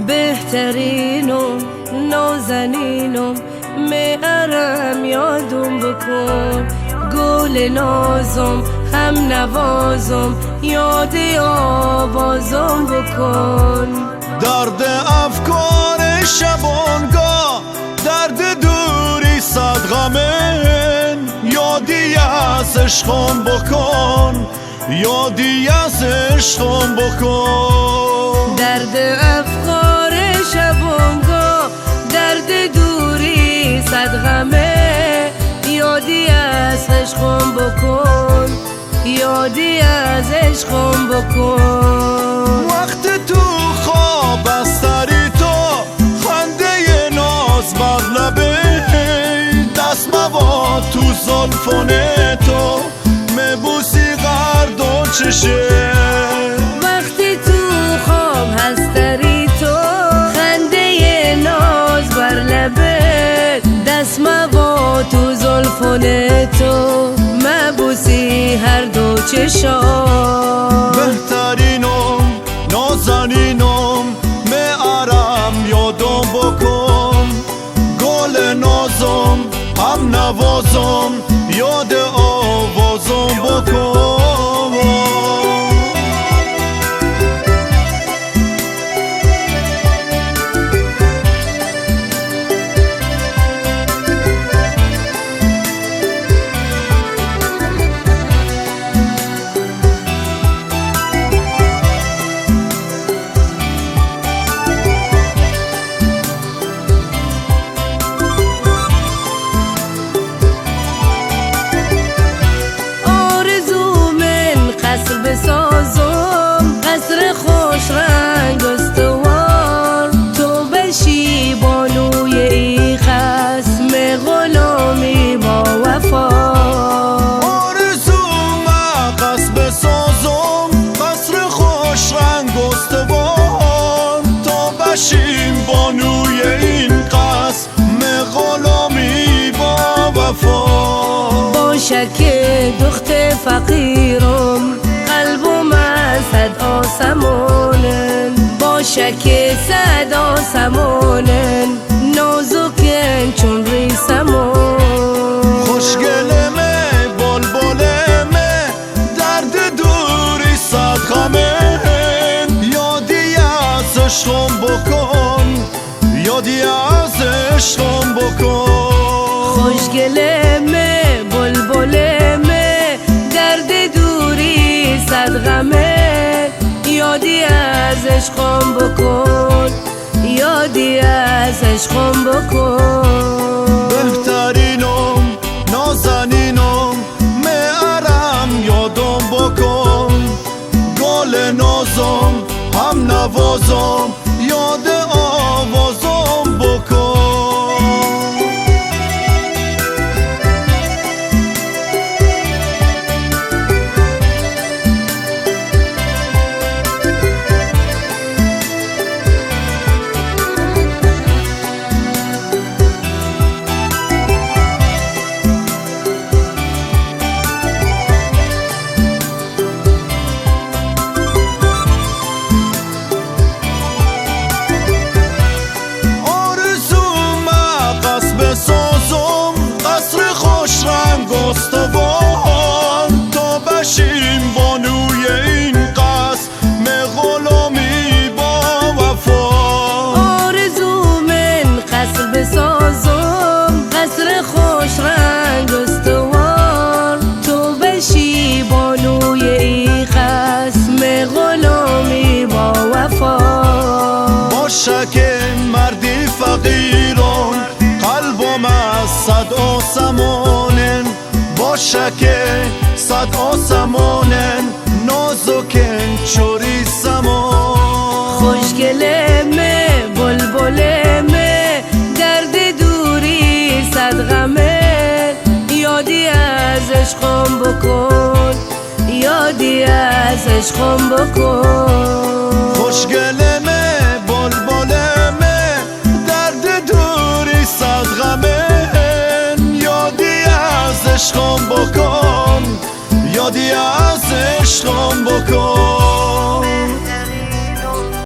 بهترینم نازنینم میارم یادم بکن، گل نازم هم نوازم یاد آوازم بکن. درد افکار شبانگاه، درد دوری صد غمن، یادی از عشقم بکن، یادی از عشقم بکن. درد افکار شبانگاه، درد دوری صد غمه، یادی از عشقم بکن، یادی از عشقم بکن. وقت تو خواب از سری تو، خنده ناز بر لبه، دست مواد تو زلفون تو، مبوسی غرد و چشه. وقتی تو خواب هستری تو، خنده ناز بر لبه، دست مواد تو زلفون تو، مبوسی هر دو چشام. بهترینم نازنینم میارم یادم بکن، گل نازم هم نوازم یاد آوازم بکن. بسازم قصر خوش رنگ استوار، تو بشی بانوی ای خصم غلامی با وفا. آرزوم قصر بسازم قصر خوش رنگ استوار، تو بشیم بانوی این قصر غلامی با وفا. باشه که دخت فقیرم قلبم صد آسمانن، باشه که صد آسمانن نازکن چون ریسمون. خوشگلمه بلبلمه درد دوری صد غمن، یادی از عشقم بکن، یادی از عشقم بکن. خوشگلمه بلبلمه درد دوری صد غمه، یادی از عشقم بکن، یادی از عشقم بکن. بهترینم نازنینم میارم یادم بکن، گل نازم هم نوازم یاد آوازم بکن. استوار، تو بشیم بانوی این قصر غلامی با وفا. آرزو من قصر بسازم قصر خوش رنگ استوار، تو بشی بانوی این قصر غلامی با وفا. باشه که مردی فقیران قلبم از صد آسمانن، باشه که صد آسمانن نازکن چوری سمان. خوشگلمه بلبلمه درد دوری صد غمه، یادی از عشقم بکن، یادی از عشقم بکن. خوشگلمه بلبلمه درد دوری صد غمه، یادی از عشقم بکن، یادی از عشقم بکن.